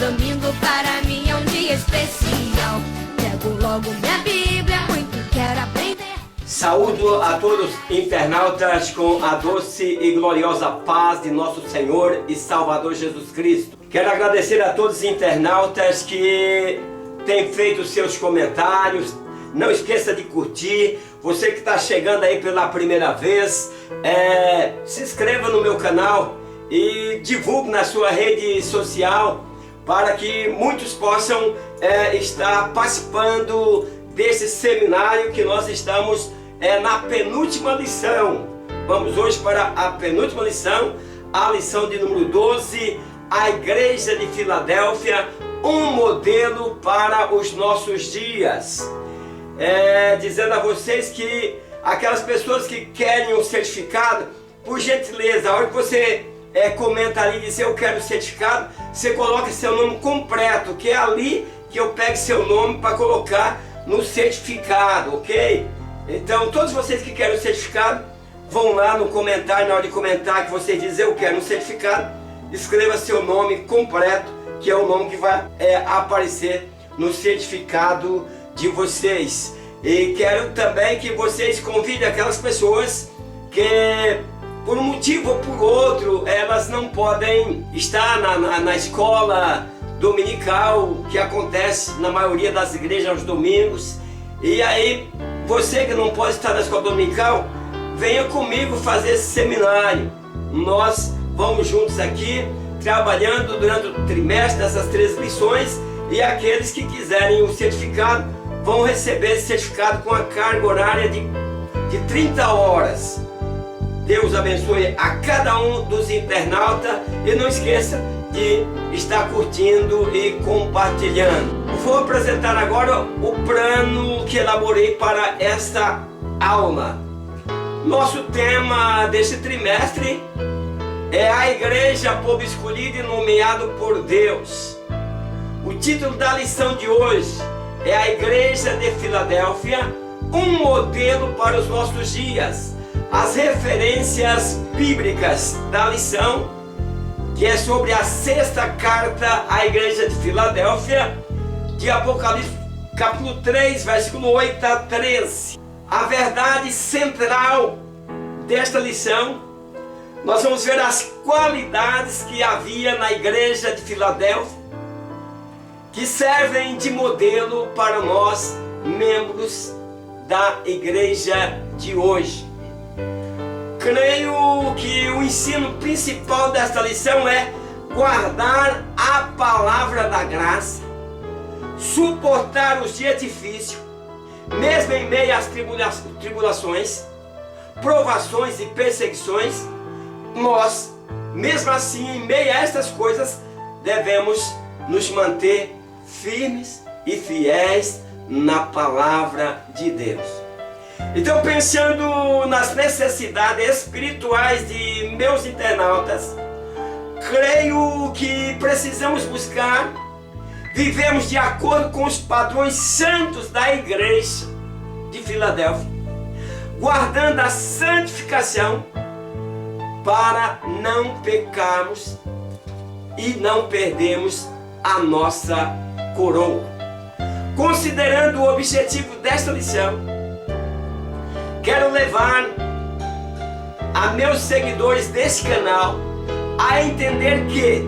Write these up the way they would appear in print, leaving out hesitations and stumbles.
domingo para mim é um dia especial. Pego logo minha Bíblia, muito quero aprender. Saúdo a todos internautas com a doce e gloriosa paz de nosso Senhor e Salvador Jesus Cristo. Quero agradecer a todos os internautas que têm feito seus comentários. Não esqueça de curtir. Você que está chegando aí pela primeira vez, se inscreva no meu canal e divulgue na sua rede social para que muitos possam estar participando desse seminário que nós estamos na penúltima lição. Vamos hoje para a penúltima lição, a lição de número 12, a Igreja de Filadélfia, um modelo para os nossos dias. Dizendo a vocês que aquelas pessoas que querem um certificado, por gentileza, a hora que você comenta ali e diz eu quero certificado, você coloca seu nome completo, que é ali que eu pego seu nome para colocar no certificado, ok? Então todos vocês que querem o certificado, vão lá no comentário, na hora de comentar que vocês dizem eu quero um certificado, escreva seu nome completo, que é o nome que vai aparecer no certificado de vocês. E quero também que vocês convidem aquelas pessoas que por um motivo ou por outro elas não podem estar na escola dominical que acontece na maioria das igrejas aos domingos. E aí você que não pode estar na escola dominical, venha comigo fazer esse seminário. Nós vamos juntos aqui trabalhando durante o trimestre dessas 3 lições, e aqueles que quiserem o certificado vão receber esse certificado com a carga horária de 30 horas. Deus abençoe a cada um dos internautas e não esqueça de estar curtindo e compartilhando. Vou apresentar agora o plano que elaborei para esta aula. Nosso tema deste trimestre é a Igreja, povo escolhido e nomeado por Deus. O título da lição de hoje é a Igreja de Filadélfia, um modelo para os nossos dias. As referências bíblicas da lição, que é sobre a 6ª carta à Igreja de Filadélfia, de Apocalipse capítulo 3, versículo 8 a 13. A verdade central desta lição, nós vamos ver as qualidades que havia na Igreja de Filadélfia, que servem de modelo para nós, membros da igreja de hoje. Creio que o ensino principal desta lição é guardar a palavra da graça, suportar os dias difíceis, mesmo em meio às tribulações, provações e perseguições. Nós, mesmo assim, em meio a estas coisas, devemos nos manter firmes e fiéis na palavra de Deus. Então, pensando nas necessidades espirituais de meus internautas, creio que precisamos buscar vivemos de acordo com os padrões santos da Igreja de Filadélfia, guardando a santificação para não pecarmos e não perdermos a nossa coroa. Considerando o objetivo desta lição, quero levar a meus seguidores deste canal a entender que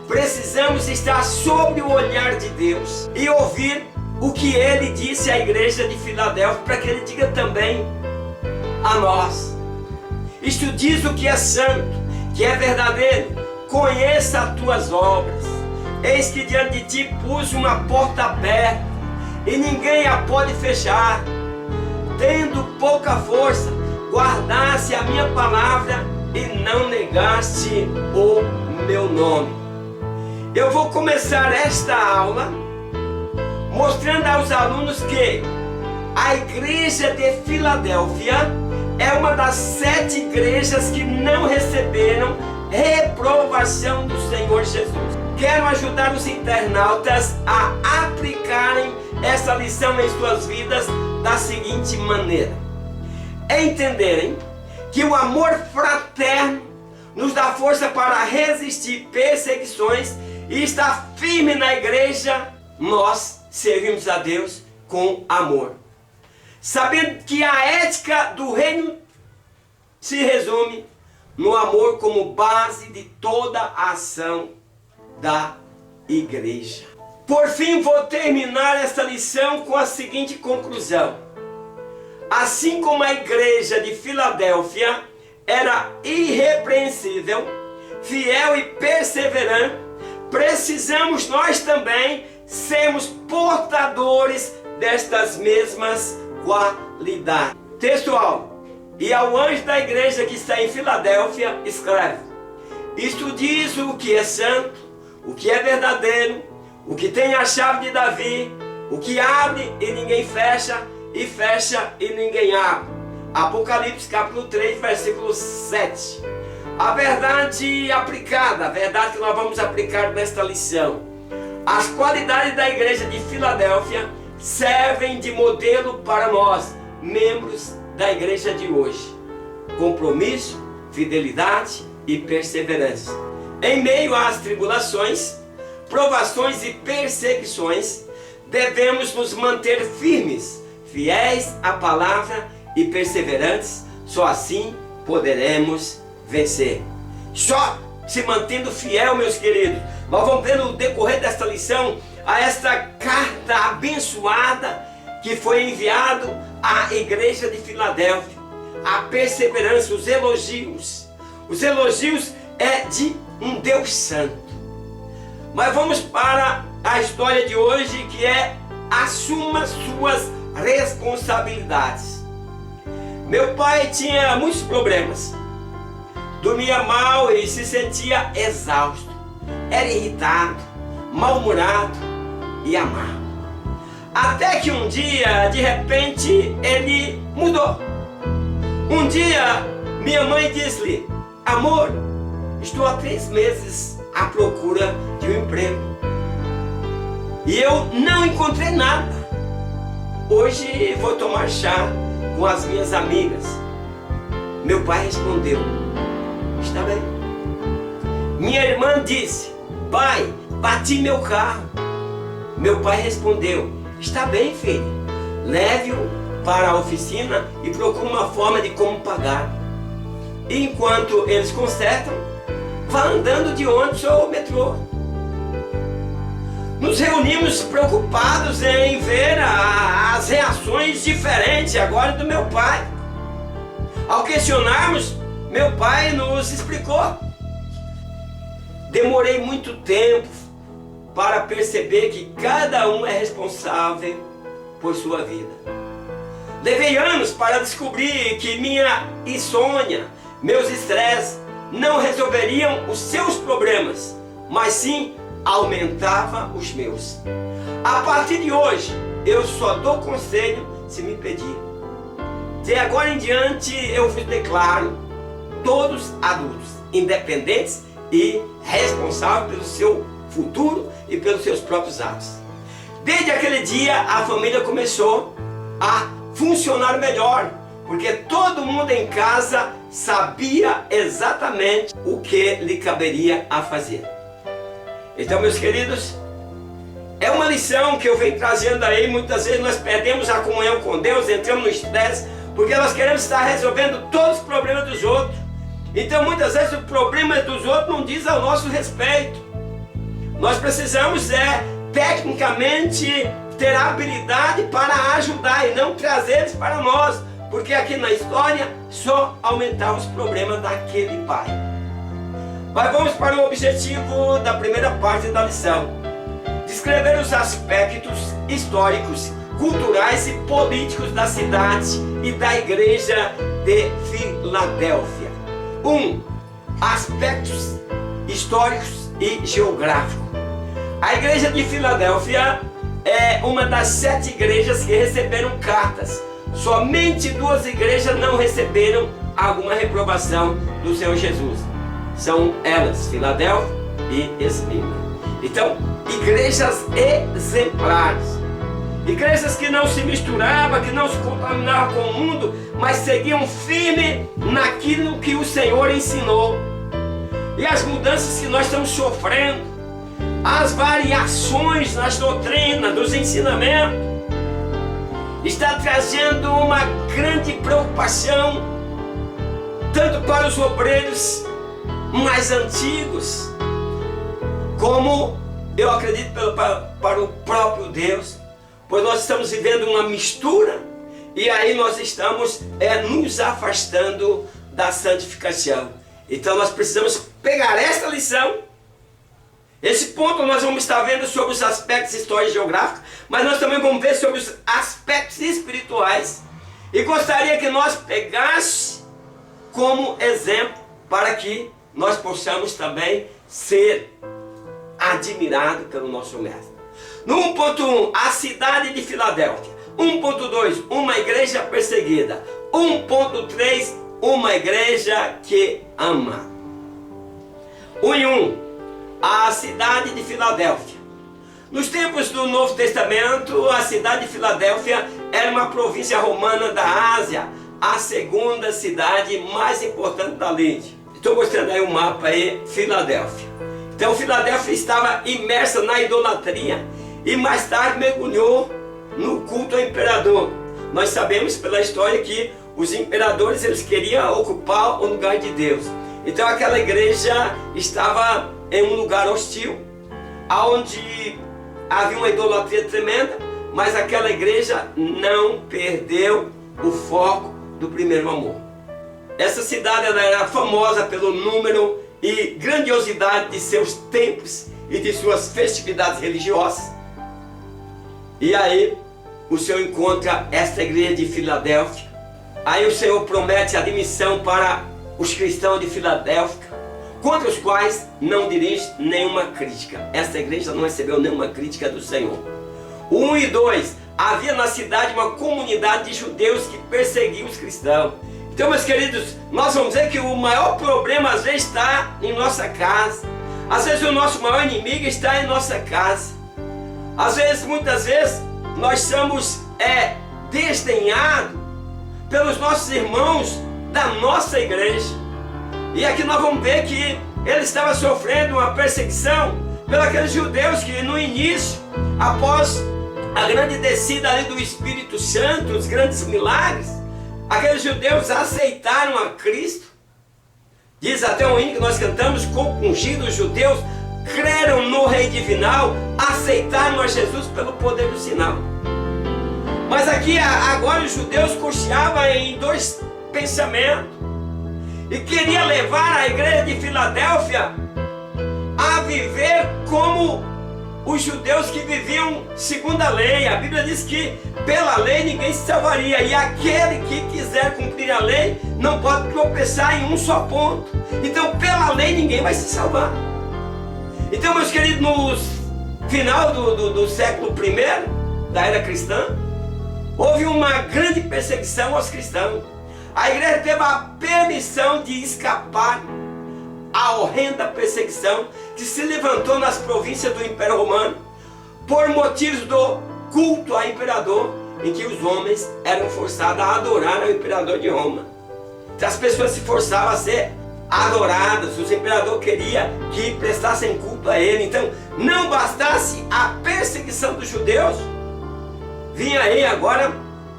precisamos estar sob o olhar de Deus e ouvir o que Ele disse à Igreja de Filadélfia, para que Ele diga também a nós. Isto diz o que é santo, que é verdadeiro. Conheça as tuas obras. Eis que diante de ti pus uma porta aberta, e ninguém a pode fechar. Tendo pouca força, guardaste a minha palavra e não negaste o meu nome. Eu vou começar esta aula mostrando aos alunos que a Igreja de Filadélfia é uma das 7 igrejas que não receberam reprovação do Senhor Jesus. Quero ajudar os internautas a aplicarem essa lição em suas vidas da seguinte maneira: entenderem que o amor fraterno nos dá força para resistir perseguições e estar firme na igreja, nós servimos a Deus com amor. Sabendo que a ética do reino se resume no amor como base de toda a ação da igreja. Por fim, vou terminar esta lição com a seguinte conclusão. Assim como a igreja de Filadélfia era irrepreensível, fiel e perseverante, precisamos nós também sermos portadores destas mesmas qualidades. Textual. E ao anjo da igreja que está em Filadélfia, escreve: isto diz o que é santo, o que é verdadeiro, o que tem a chave de Davi, o que abre e ninguém fecha, e fecha e ninguém abre. Apocalipse capítulo 3, versículo 7. A verdade aplicada, a verdade que nós vamos aplicar nesta lição. As qualidades da igreja de Filadélfia servem de modelo para nós, membros da igreja de hoje. Compromisso, fidelidade e perseverança. Em meio às tribulações, provações e perseguições, devemos nos manter firmes, fiéis à palavra e perseverantes. Só assim poderemos vencer. Só se mantendo fiel, meus queridos. Nós vamos ver no decorrer desta lição a esta carta abençoada que foi enviado à igreja de Filadélfia. A perseverança, os elogios. Os elogios é de um Deus santo. Mas vamos para a história de hoje, que é: assuma suas responsabilidades. Meu pai tinha muitos problemas. Dormia mal e se sentia exausto. Era irritado, mal-humorado e amargo. Até que um dia, de repente, ele mudou. Um dia, minha mãe disse-lhe: amor, estou há 3 meses à procura de um emprego e eu não encontrei nada. Hoje vou tomar chá com as minhas amigas. Meu pai respondeu: está bem. Minha irmã disse: pai, bati meu carro. Meu pai respondeu: está bem, filho, leve-o para a oficina e procure uma forma de como pagar. E enquanto eles consertam, vá andando de ônibus ou metrô. Nos reunimos preocupados em ver as reações diferentes agora do meu pai. Ao questionarmos, meu pai nos explicou. Demorei muito tempo para perceber que cada um é responsável por sua vida. Levei anos para descobrir que minha insônia, meus estresses não resolveriam os seus problemas, mas sim aumentava os meus. A partir de hoje, eu só dou conselho se me pedir. De agora em diante, eu vos declaro todos adultos, independentes e responsáveis pelo seu futuro e pelos seus próprios atos. Desde aquele dia, a família começou a funcionar melhor, porque todo mundo em casa sabia exatamente o que lhe caberia a fazer. Então, meus queridos, é uma lição que eu venho trazendo aí. Muitas vezes nós perdemos a comunhão com Deus, entramos no estresse, porque nós queremos estar resolvendo todos os problemas dos outros. Então, muitas vezes o problema dos outros não diz ao nosso respeito. Nós precisamos tecnicamente ter a habilidade para ajudar e não trazer eles para nós, porque aqui na história só aumentava os problemas daquele pai. Mas vamos para o objetivo da primeira parte da lição: descrever os aspectos históricos, culturais e políticos da cidade e da igreja de Filadélfia. 1. Aspectos históricos e geográficos. A igreja de Filadélfia é uma das 7 igrejas que receberam cartas. Somente 2 igrejas não receberam alguma reprovação do Senhor Jesus. São elas, Filadélfia e Esmirna. Então, igrejas exemplares. Igrejas que não se misturavam, que não se contaminavam com o mundo, mas seguiam firme naquilo que o Senhor ensinou. E as mudanças que nós estamos sofrendo, as variações nas doutrinas, nos ensinamentos, está trazendo uma grande preocupação, tanto para os obreiros mais antigos, como eu acredito para o próprio Deus, pois nós estamos vivendo uma mistura, e aí nós estamos nos afastando da santificação. Então nós precisamos pegar esta lição. Esse ponto nós vamos estar vendo sobre os aspectos históricos e geográficos, mas nós também vamos ver sobre os aspectos espirituais. E gostaria que nós pegássemos como exemplo para que nós possamos também ser admirados pelo nosso mestre. No 1.1, a cidade de Filadélfia. 1.2, uma igreja perseguida. 1.3, uma igreja que ama. 1:1, a cidade de Filadélfia. Nos tempos do Novo Testamento, a cidade de Filadélfia era uma província romana da Ásia, a segunda cidade mais importante da Lídia. Estou mostrando aí um mapa aí, Filadélfia. Então Filadélfia estava imersa na idolatria e mais tarde mergulhou no culto ao imperador. Nós sabemos pela história que os imperadores eles queriam ocupar o lugar de Deus. Então aquela igreja estava em um lugar hostil, onde havia uma idolatria tremenda, mas aquela igreja não perdeu o foco do primeiro amor. Essa cidade ela era famosa pelo número e grandiosidade de seus templos e de suas festividades religiosas. E aí o Senhor encontra esta igreja de Filadélfia. Aí o Senhor promete admissão para os cristãos de Filadélfia, contra os quais não dirige nenhuma crítica. Esta igreja não recebeu nenhuma crítica do Senhor. 1 e 2, havia na cidade uma comunidade de judeus que perseguiam os cristãos. Então, meus queridos, nós vamos ver que o maior problema às vezes está em nossa casa. Às vezes o nosso maior inimigo está em nossa casa. Às vezes, muitas vezes, nós somos desdenhados pelos nossos irmãos da nossa igreja. E aqui nós vamos ver que ele estava sofrendo uma perseguição pelos aqueles judeus que no início, após a grande descida ali do Espírito Santo, os grandes milagres, aqueles judeus aceitaram a Cristo. Diz até um hino que nós cantamos: compungidos os judeus creram no Rei Divinal, aceitaram a Jesus pelo poder do sinal. Mas aqui agora os judeus cocheavam em dois pensamentos e queria levar a igreja de Filadélfia a viver como os judeus que viviam segundo a lei. A Bíblia diz que pela lei ninguém se salvaria, e aquele que quiser cumprir a lei não pode tropeçar em um só ponto. Então pela lei ninguém vai se salvar. Então, meus queridos, no final do século I da era cristã, houve uma grande perseguição aos cristãos. A igreja teve a permissão de escapar à horrenda perseguição que se levantou nas províncias do Império Romano por motivos do culto ao imperador, em que os homens eram forçados a adorar ao imperador de Roma. Então as pessoas se forçavam a ser adoradas, o imperador queria que prestassem culto a ele. Então, não bastasse a perseguição dos judeus, vinha aí agora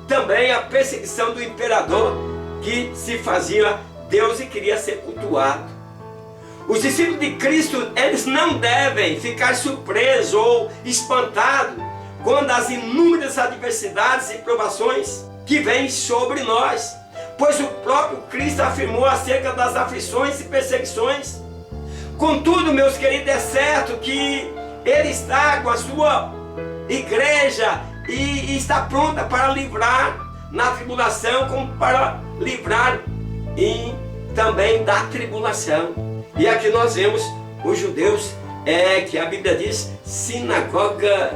também a perseguição do imperador, que se fazia Deus e queria ser cultuado. Os discípulos de Cristo, eles não devem ficar surpresos ou espantados quando as inúmeras adversidades e provações que vêm sobre nós, pois o próprio Cristo afirmou acerca das aflições e perseguições. Contudo, meus queridos, é certo que Ele está com a sua igreja e está pronta para livrar na tribulação, como para livrar também da tribulação. E aqui nós vemos os judeus, que a Bíblia diz, sinagoga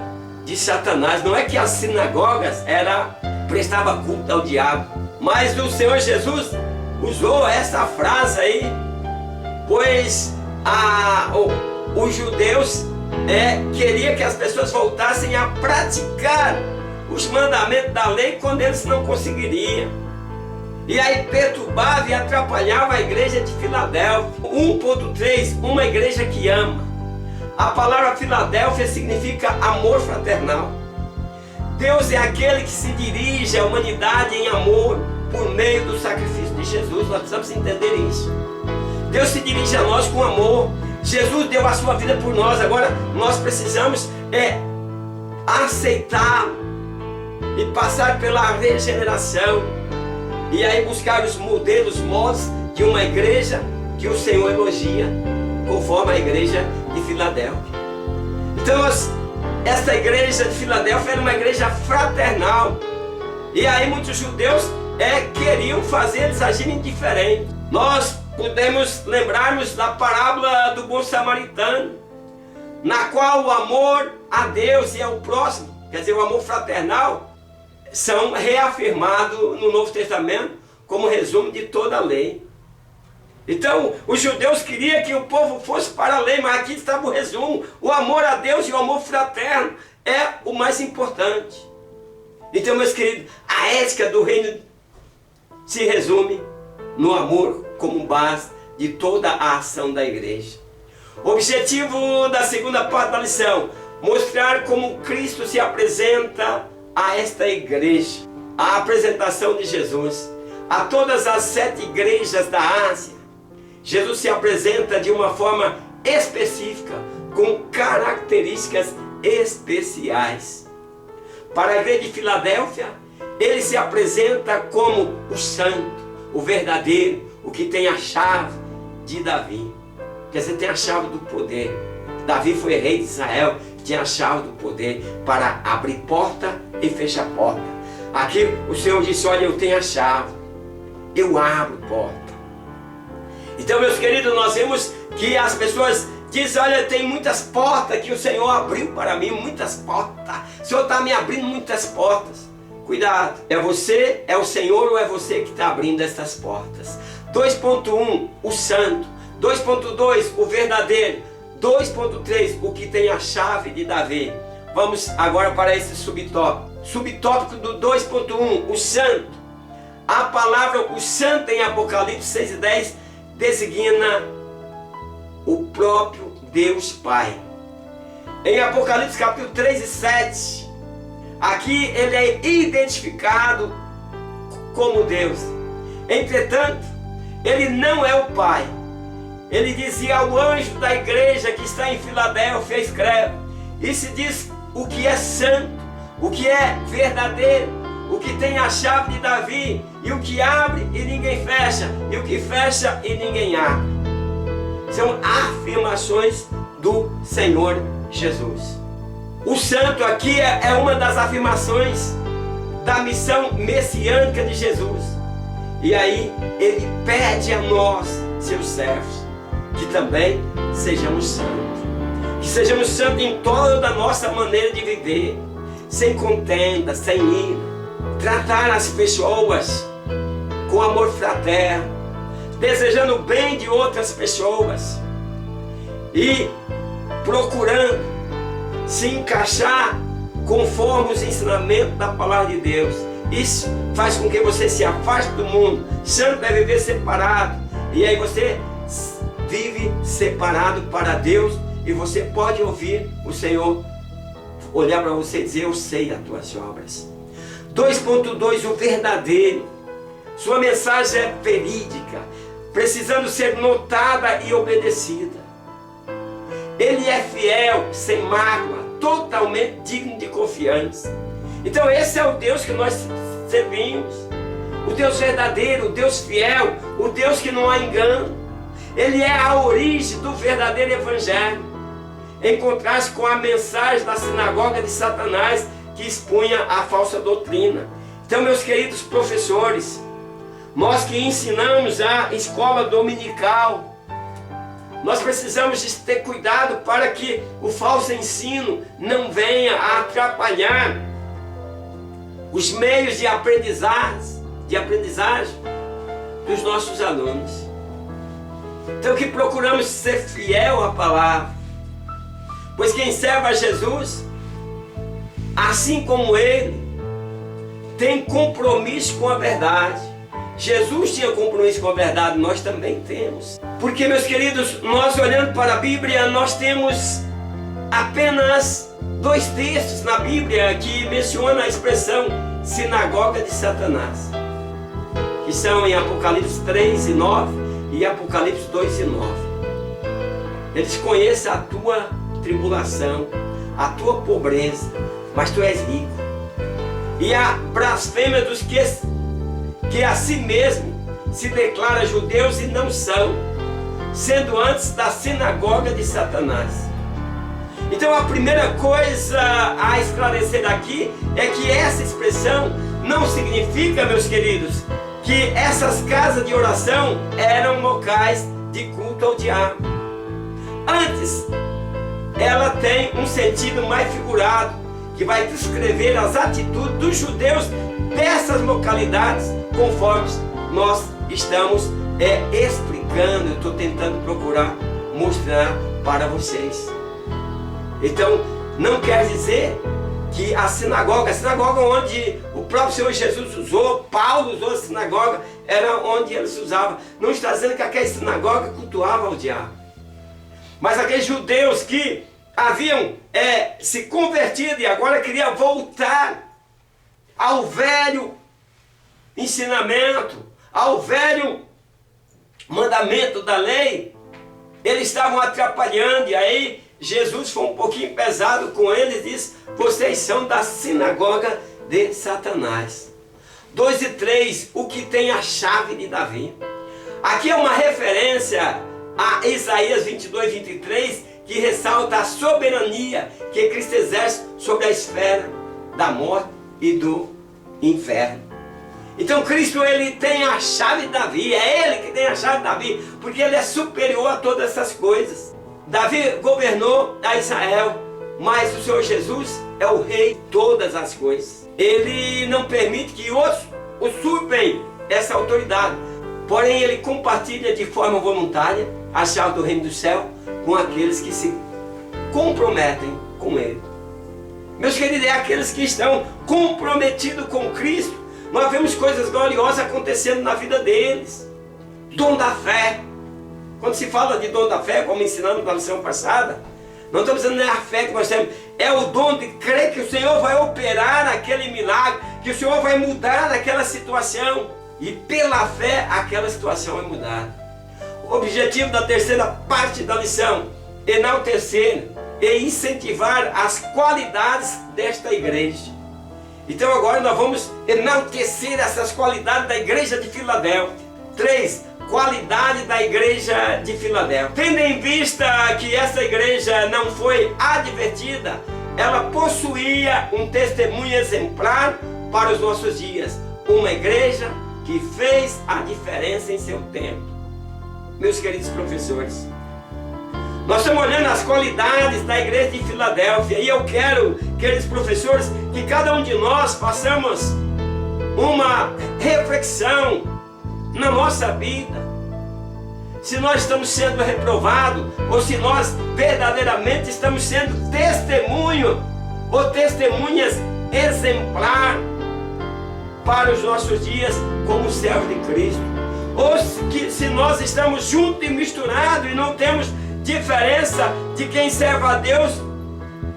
de Satanás. Não é que as sinagogas prestavam culto ao diabo, mas o Senhor Jesus usou essa frase aí, pois os judeus queria que as pessoas voltassem a praticar os mandamentos da lei quando eles não conseguiriam. E aí perturbava e atrapalhava a igreja de Filadélfia. 1.3, uma igreja que ama. A palavra Filadélfia significa amor fraternal. Deus é aquele que se dirige à humanidade em amor por meio do sacrifício de Jesus. Nós precisamos entender isso. Deus se dirige a nós com amor. Jesus deu a sua vida por nós. Agora nós precisamos aceitar e passar pela regeneração. E aí buscar os modelos, moldes de uma igreja que o Senhor elogia, conforme a igreja de Filadélfia. Então esta igreja de Filadélfia era uma igreja fraternal. E aí muitos judeus queriam fazer eles agirem diferente. Nós podemos lembrar-nos da parábola do bom samaritano, na qual o amor a Deus e ao próximo, quer dizer, o amor fraternal, são reafirmados no Novo Testamento como resumo de toda a lei. Então, os judeus queriam que o povo fosse para a lei, mas aqui estava o resumo. O amor a Deus e o amor fraterno é o mais importante. Então, meus queridos, a ética do reino se resume no amor como base de toda a ação da igreja. O objetivo da segunda parte da lição: mostrar como Cristo se apresenta a esta igreja. A apresentação de Jesus a todas as 7 igrejas da Ásia. Jesus se apresenta de uma forma específica, com características especiais. Para a igreja de Filadélfia, ele se apresenta como o santo, o verdadeiro, o que tem a chave de Davi. Quer dizer, tem a chave do poder. Davi foi rei de Israel, tinha a chave do poder para abrir porta e fechar porta. Aqui o Senhor disse: olha, eu tenho a chave, eu abro porta. Então, meus queridos, nós vemos que as pessoas dizem: olha, tem muitas portas que o Senhor abriu para mim, muitas portas. O Senhor está me abrindo muitas portas. Cuidado, é você, é o Senhor ou é você que está abrindo essas portas? 2.1, o santo. 2.2, o verdadeiro. 2.3, o que tem a chave de Davi. Vamos agora para esse subtópico. Subtópico do 2.1, o santo. A palavra o santo em Apocalipse 6:10 designa o próprio Deus Pai. Em Apocalipse capítulo 3:7, aqui ele é identificado como Deus. Entretanto, ele não é o Pai. Ele dizia ao anjo da igreja que está em Filadélfia: escreve, e se diz o que é santo, o que é verdadeiro, o que tem a chave de Davi, e o que abre e ninguém fecha, e o que fecha e ninguém abre. São afirmações do Senhor Jesus. O santo aqui é uma das afirmações da missão messiânica de Jesus. E aí ele pede a nós, seus servos, que também sejamos santos. Que sejamos santos em toda a nossa maneira de viver, sem contenda, sem ira, tratar as pessoas com amor fraterno, desejando o bem de outras pessoas e procurando se encaixar conforme os ensinamentos da palavra de Deus. Isso faz com que você se afaste do mundo. Santo é viver separado, e aí você vive separado para Deus, e você pode ouvir o Senhor olhar para você e dizer: eu sei as tuas obras. 2.2, o verdadeiro. Sua mensagem é verídica, precisando ser notada e obedecida. Ele é fiel, sem mágoa, totalmente digno de confiança. Então esse é o Deus que nós servimos, o Deus verdadeiro, o Deus fiel, o Deus que não há engano. Ele é a origem do verdadeiro evangelho, em contraste com a mensagem da sinagoga de Satanás, que expunha a falsa doutrina. Então, meus queridos professores, nós que ensinamos a escola dominical, nós precisamos de ter cuidado para que o falso ensino não venha a atrapalhar os meios de aprendizagem dos nossos alunos. Então que procuramos ser fiel à palavra, pois quem serve a Jesus, assim como ele, tem compromisso com a verdade. Jesus tinha compromisso com a verdade, nós também temos. Porque, meus queridos, nós olhando para a Bíblia, nós temos apenas 2 textos na Bíblia que mencionam a expressão sinagoga de Satanás, que são em Apocalipse 3:9 e Apocalipse 2:9. Eles conhecem a tua tribulação, a tua pobreza, mas tu és rico. E a blasfêmia dos que a si mesmo se declara judeus e não são, sendo antes da sinagoga de Satanás. Então a primeira coisa a esclarecer aqui é que essa expressão não significa, meus queridos, que essas casas de oração eram locais de culto ao diabo. Antes, ela tem um sentido mais figurado, que vai descrever as atitudes dos judeus dessas localidades, conforme nós estamos explicando. Eu estou tentando procurar mostrar para vocês. Então, não quer dizer que a sinagoga onde o próprio Senhor Jesus usou, Paulo usou a sinagoga, era onde eles usavam. Não está dizendo que aquela sinagoga cultuava o diabo. Mas aqueles judeus que haviam se convertido e agora queriam voltar ao velho ensinamento, ao velho mandamento da lei, eles estavam atrapalhando. E aí Jesus foi um pouquinho pesado com eles e disse: vocês são da sinagoga de Satanás. 2:3, o que tem a chave de Davi. Aqui é uma referência a Isaías 22:23, que ressalta a soberania que Cristo exerce sobre a esfera da morte e do inferno. Então Cristo, ele tem a chave de Davi, é ele que tem a chave de Davi, porque ele é superior a todas essas coisas. Davi governou a Israel, mas o Senhor Jesus é o rei de todas as coisas. Ele não permite que outros usurpem essa autoridade, porém ele compartilha de forma voluntária a chave do reino do céu com aqueles que se comprometem com ele. Meus queridos, é aqueles que estão comprometidos com Cristo. Nós vemos coisas gloriosas acontecendo na vida deles. Dom da fé. Quando se fala de dom da fé, como ensinamos na lição passada, não estamos dizendo nem a fé que nós temos, é o dom de crer que o Senhor vai operar aquele milagre, que o Senhor vai mudar aquela situação, e pela fé aquela situação é mudada. O objetivo da terceira parte da lição: enaltecer e incentivar as qualidades desta igreja. Então agora nós vamos enaltecer essas qualidades da igreja de Filadélfia. 3. Qualidade da igreja de Filadélfia. Tendo em vista que essa igreja não foi advertida, ela possuía um testemunho exemplar para os nossos dias. Uma igreja que fez a diferença em seu tempo. Meus queridos professores, nós estamos olhando as qualidades da igreja de Filadélfia, e eu quero, queridos professores, que cada um de nós façamos uma reflexão na nossa vida. Se nós estamos sendo reprovados, ou se nós verdadeiramente estamos sendo testemunho ou testemunhas exemplar para os nossos dias como servos de Cristo. Ou se nós estamos juntos e misturados e não temos diferença de quem serve a Deus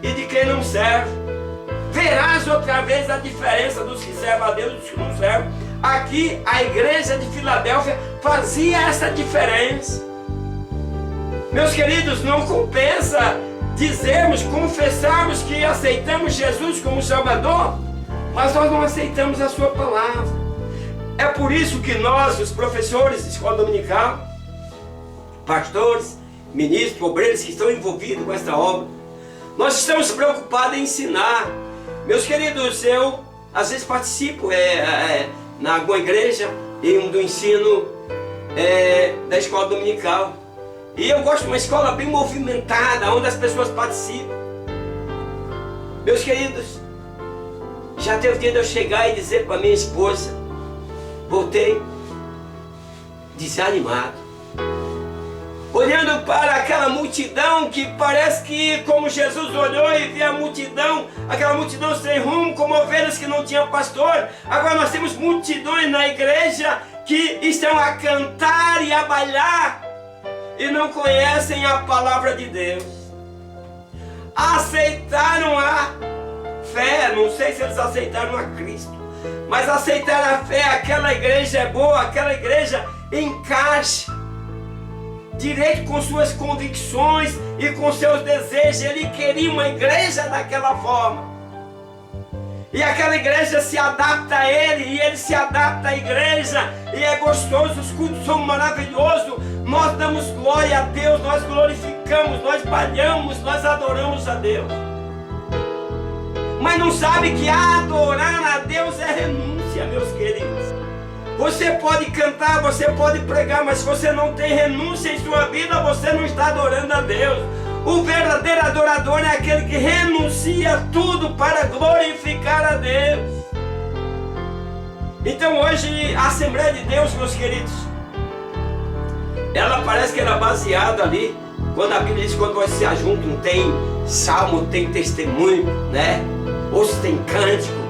e de quem não serve. Verás outra vez a diferença dos que servem a Deus e dos que não servem. Aqui a igreja de Filadélfia fazia essa diferença. Meus queridos, não compensa dizermos, confessarmos que aceitamos Jesus como Salvador, mas nós não aceitamos a sua palavra. É por isso que nós, os professores de escola dominical, pastores, ministros, obreiros que estão envolvidos com esta obra, nós estamos preocupados em ensinar. Meus queridos, eu às vezes participo na alguma igreja do ensino da escola dominical, e eu gosto de uma escola bem movimentada, onde as pessoas participam. Meus queridos, já teve dia de eu chegar e dizer para minha esposa: voltei desanimado, olhando para aquela multidão que parece que, como Jesus olhou e viu a multidão, aquela multidão sem rumo, como ovelhas que não tinham pastor. Agora nós temos multidões na igreja que estão a cantar e a bailar e não conhecem a palavra de Deus. aceitaram a fé. Não sei se eles aceitaram a Cristo, mas aceitaram a fé. Aquela igreja é boa, aquela igreja encaixa direito com suas convicções e com seus desejos. Ele queria uma igreja daquela forma. E aquela igreja se adapta a ele, e ele se adapta à igreja, e é gostoso, os cultos são maravilhosos, nós damos glória a Deus, nós glorificamos, nós balhamos, nós adoramos a Deus. Mas não sabe que adorar a Deus é renúncia, meus queridos. Você pode cantar, você pode pregar, mas se você não tem renúncia em sua vida, você não está adorando a Deus. O verdadeiro adorador é aquele que renuncia tudo para glorificar a Deus. Então hoje a Assembleia de Deus, meus queridos, ela parece que era baseada ali, quando a Bíblia diz que quando vocês se ajuntam, tem salmo, tem testemunho, né? Ou se tem cântico.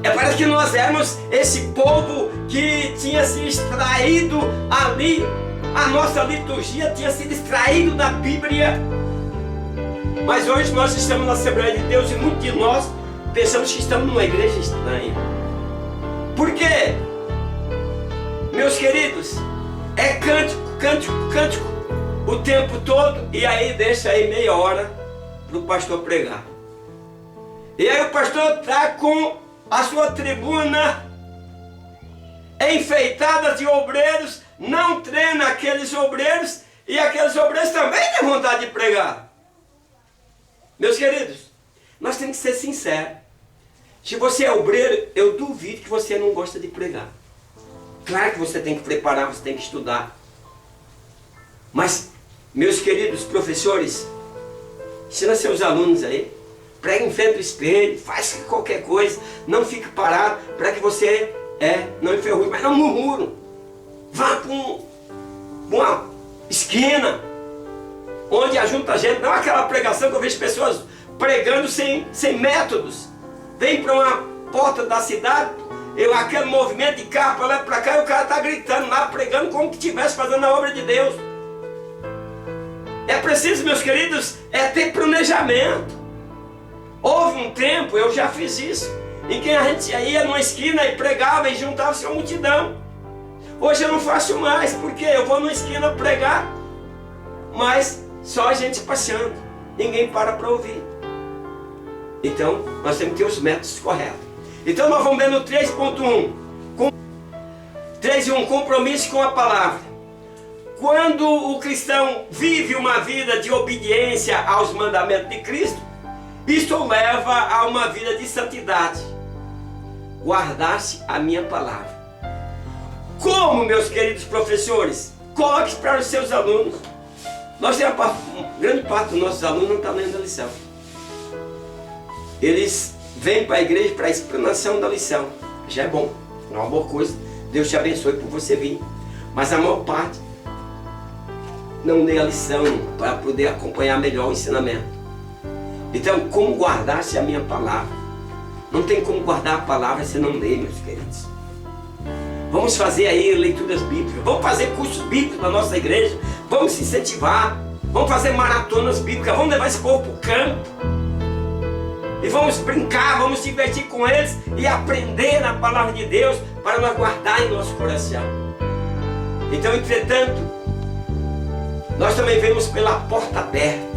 Parece que nós éramos esse povo que tinha se extraído ali, a nossa liturgia tinha sido extraído da Bíblia. Mas hoje nós estamos na Assembleia de Deus e muitos de nós pensamos que estamos numa igreja estranha. Por quê? Meus queridos, é cântico, cântico, cântico o tempo todo, e aí deixa aí meia hora para o pastor pregar. E aí o pastor está com a sua tribuna enfeitada de obreiros, não treina aqueles obreiros, e aqueles obreiros também têm vontade de pregar. Meus queridos, nós temos que ser sinceros. Se você é obreiro, eu duvido que você não gosta de pregar. Claro que você tem que preparar, você tem que estudar. Mas, meus queridos professores, ensina seus alunos aí, prega em frente do espelho, faz qualquer coisa, não fique parado, para que você não enferruje, mas não murmure. Vá para uma esquina, onde ajunta gente, não aquela pregação que eu vejo pessoas pregando sem métodos. Vem para uma porta da cidade, aquele movimento de carro para lá e para cá, e o cara está gritando lá, pregando como que estivesse fazendo a obra de Deus. É preciso, meus queridos, ter planejamento. Houve um tempo, eu já fiz isso, em que a gente ia numa esquina e pregava e juntava-se uma multidão. Hoje eu não faço mais, porque eu vou numa esquina pregar, mas só a gente passando, ninguém para ouvir. Então, nós temos que ter os métodos corretos. Então, nós vamos ver no 3.1. 3.1, compromisso com a palavra. Quando o cristão vive uma vida de obediência aos mandamentos de Cristo, isso o leva a uma vida de santidade. Guardar-se a minha palavra. Como, meus queridos professores? Coloque para os seus alunos. Nós temos grande parte dos nossos alunos não está lendo a lição. Eles vêm para a igreja para a explanação da lição. Já é bom, é uma boa coisa. Deus te abençoe por você vir. Mas a maior parte não lê a lição para poder acompanhar melhor o ensinamento. Então, como guardar-se a minha palavra? Não tem como guardar a palavra se não ler, meus queridos. Vamos fazer aí leituras bíblicas, vamos fazer cursos bíblicos na nossa igreja, vamos se incentivar, vamos fazer maratonas bíblicas, vamos levar esse povo para o campo. E vamos brincar, vamos se divertir com eles e aprender a palavra de Deus para nós guardar em nosso coração. Então, entretanto, nós também vemos pela porta aberta,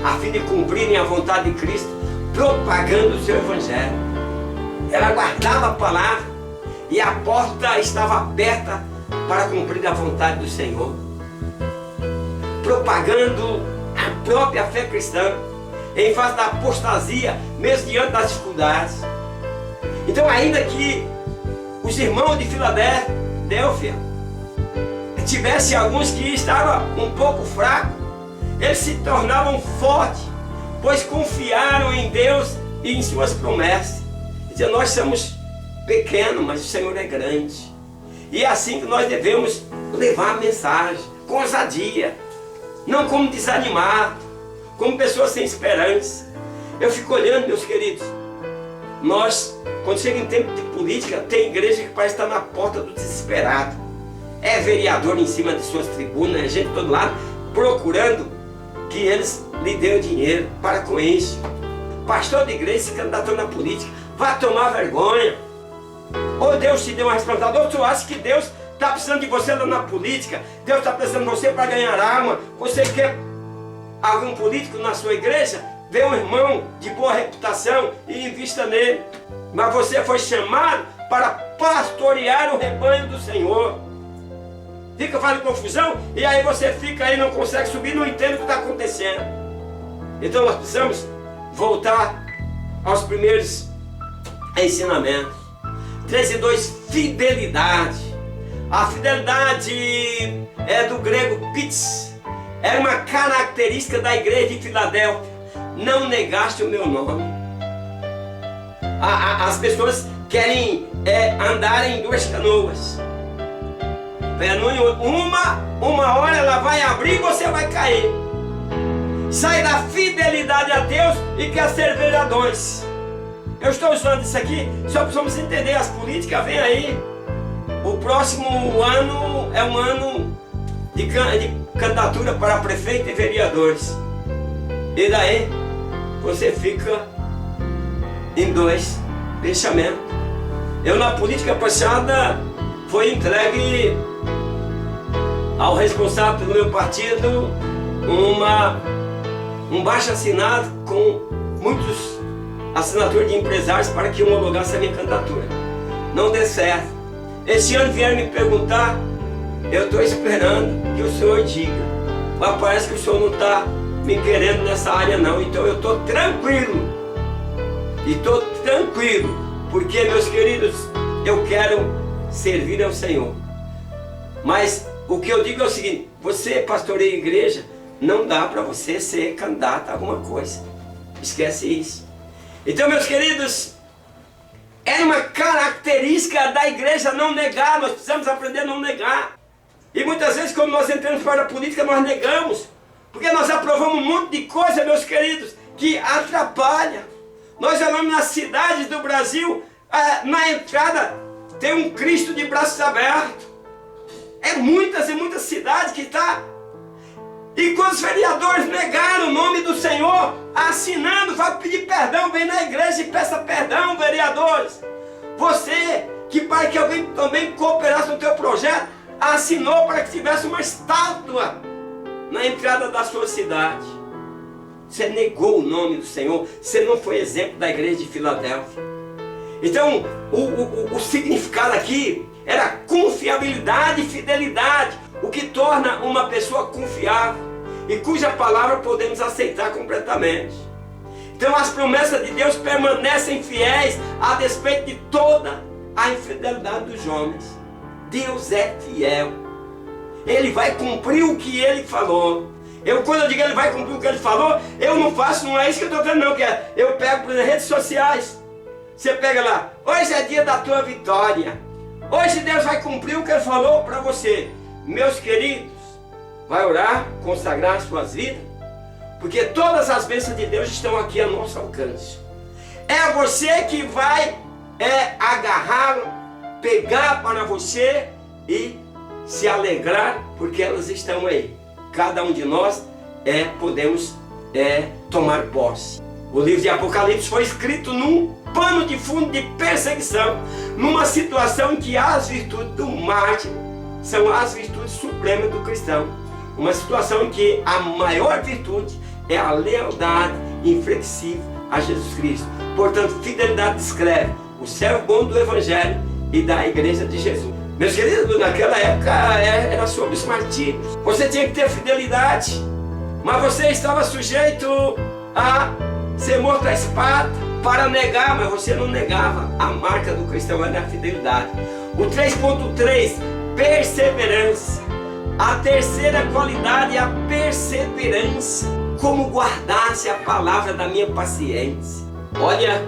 a fim de cumprirem a vontade de Cristo, propagando o seu evangelho. Ela guardava a palavra e a porta estava aberta para cumprir a vontade do Senhor, propagando a própria fé cristã em face da apostasia, mesmo diante das dificuldades. Então, ainda que os irmãos de Filadélfia tivesse alguns que estavam um pouco fracos, eles se tornavam fortes, pois confiaram em Deus e em suas promessas. Dizia, nós somos pequenos, mas o Senhor é grande. E é assim que nós devemos levar a mensagem, com ousadia, não como desanimado, como pessoas sem esperança. Eu fico olhando, meus queridos, nós, quando chega em tempo de política, tem igreja que parece estar na porta do desesperado. É vereador em cima de suas tribunas, é gente de todo lado, procurando que eles lhe deu dinheiro. Para com isso. Pastor de igreja se candidatou na política. Vá tomar vergonha. Ou Deus te deu uma responsabilidade, ou tu acha que Deus está precisando de você lá na política. Deus está precisando de você para ganhar alma. Você quer algum político na sua igreja? Vê um irmão de boa reputação e invista nele. Mas você foi chamado para pastorear o rebanho do Senhor. Fica fazendo confusão e aí você fica aí, não consegue subir, não entende o que está acontecendo. Então nós precisamos voltar aos primeiros ensinamentos. 13:2, fidelidade. A fidelidade é do grego pits. Era uma característica da igreja de Filadélfia. Não negaste o meu nome. As pessoas querem andar em duas canoas. Uma hora ela vai abrir e você vai cair. Sai da fidelidade a Deus e quer ser vereadores. Eu estou usando isso aqui só precisamos entender as políticas. Vem aí. O próximo ano é um ano de candidatura para prefeito e vereadores. E daí você fica em dois pensamentos. Eu na política passada foi entregue ao responsável pelo meu partido um baixo assinado com muitos assinaturas de empresários para que homologasse a minha candidatura. Não deu certo. Esse ano vieram me perguntar, eu estou esperando que o senhor diga. Mas parece que o senhor não está me querendo nessa área não, então eu estou tranquilo. E estou tranquilo, porque meus queridos, eu quero servir ao Senhor. Mas o que eu digo é o seguinte, você pastoreia a igreja, não dá para você ser candidato a alguma coisa. Esquece isso. Então, meus queridos, é uma característica da igreja não negar. Nós precisamos aprender a não negar. E muitas vezes quando nós entramos para a política, nós negamos. Porque nós aprovamos um monte de coisa, meus queridos, que atrapalha. Nós olhamos nas cidades do Brasil, na entrada tem um Cristo de braços abertos. É muitas e muitas cidades que está. E quando os vereadores negaram o nome do Senhor, assinando, vai pedir perdão, vem na igreja e peça perdão, vereadores. Você, que para que alguém também cooperasse no teu projeto, assinou para que tivesse uma estátua na entrada da sua cidade. Você negou o nome do Senhor, você não foi exemplo da igreja de Filadélfia. Então, o significado aqui era confiabilidade e fidelidade, o que torna uma pessoa confiável e cuja palavra podemos aceitar completamente. Então as promessas de Deus permanecem fiéis a despeito de toda a infidelidade dos homens. Deus é fiel. Ele vai cumprir o que Ele falou. Quando eu digo Ele vai cumprir o que Ele falou, eu não faço, não é isso que eu estou vendo não, que eu pego por redes sociais. Você pega lá, hoje é dia da tua vitória. Hoje Deus vai cumprir o que Ele falou para você. Meus queridos, vai orar, consagrar as suas vidas, porque todas as bênçãos de Deus estão aqui a nosso alcance. É você que vai agarrar, pegar para você e se alegrar, porque elas estão aí. Cada um de nós podemos tomar posse. O livro de Apocalipse foi escrito num pano de fundo de perseguição, numa situação em que as virtudes do mártir são as virtudes supremas do cristão. Uma situação em que a maior virtude é a lealdade inflexível a Jesus Cristo. Portanto, fidelidade descreve o servo bom do Evangelho e da Igreja de Jesus. Meus queridos, naquela época era sobre os martírios. Você tinha que ter fidelidade, mas você estava sujeito a ser morto à espada para negar, mas você não negava. A marca do cristão era a fidelidade. O 3.3, perseverança. A terceira qualidade é a perseverança. Como guardasse a palavra da minha paciência. Olha,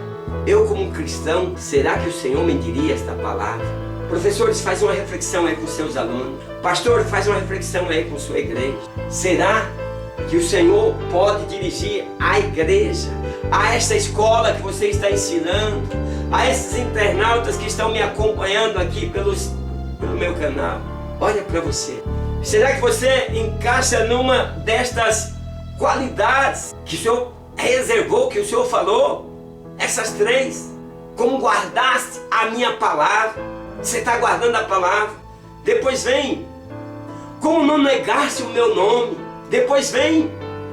eu como cristão, será que o Senhor me diria esta palavra? Professores, faz uma reflexão aí com seus alunos. Pastor, faz uma reflexão aí com sua igreja. Será que o Senhor pode dirigir a igreja, a esta escola que você está ensinando, a esses internautas que estão me acompanhando aqui pelo meu canal? Olha para você. Será que você encaixa numa destas qualidades que o Senhor reservou, que o Senhor falou. Essas 3. Como guardaste a minha palavra. Você está guardando a palavra. Depois vem, como não negaste o meu nome. Depois vem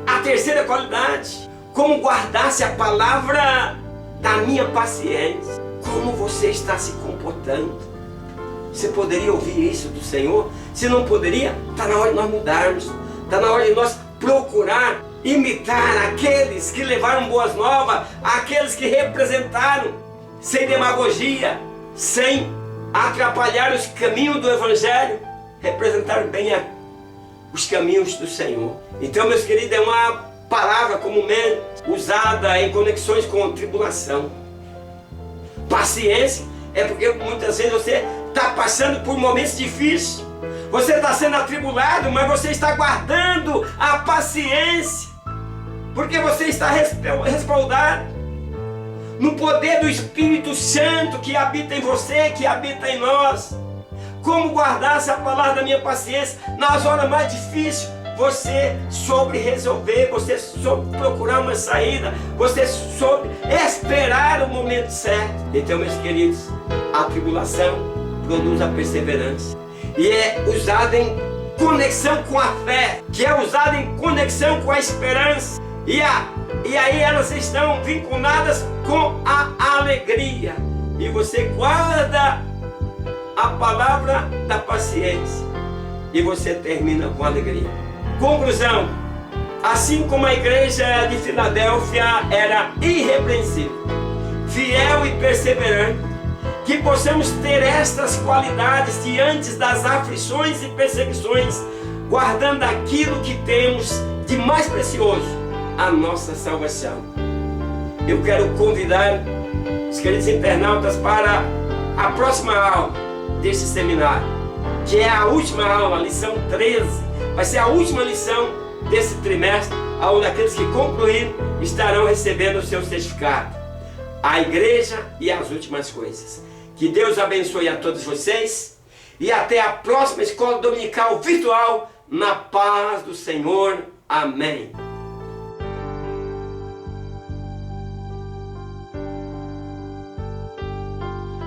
a 3ª qualidade, como guardaste a palavra da minha paciência. Como você está se comportando. Você poderia ouvir isso do Senhor? Se não poderia, está na hora de nós mudarmos. Está na hora de nós procurar imitar aqueles que levaram boas novas, aqueles que representaram sem demagogia, sem atrapalhar os caminhos do Evangelho, representaram bem os caminhos do Senhor. Então, meus queridos, é uma palavra comumente usada em conexões com tribulação. Paciência é porque muitas vezes você está passando por momentos difíceis. Você está sendo atribulado, mas você está guardando a paciência, porque você está respaldado no poder do Espírito Santo que habita em você, que habita em nós. Como guardar essa palavra da minha paciência nas horas mais difíceis? Você soube resolver, você soube procurar uma saída, você soube esperar o momento certo. Então, meus queridos, a tribulação produz a perseverança e é usada em conexão com a fé, que é usada em conexão com a esperança. E aí elas estão vinculadas com a alegria. E você guarda a palavra da paciência e você termina com alegria. Conclusão: assim como a igreja de Filadélfia era irrepreensível, fiel e perseverante, que possamos ter estas qualidades diante das aflições e perseguições, guardando aquilo que temos de mais precioso, a nossa salvação. Eu quero convidar os queridos internautas para a próxima aula deste seminário, que é a última aula, a lição 13. Vai ser a última lição desse trimestre, onde aqueles que concluíram estarão recebendo o seu certificado. A igreja e as últimas coisas. Que Deus abençoe a todos vocês e até a próxima escola dominical virtual, na paz do Senhor. Amém.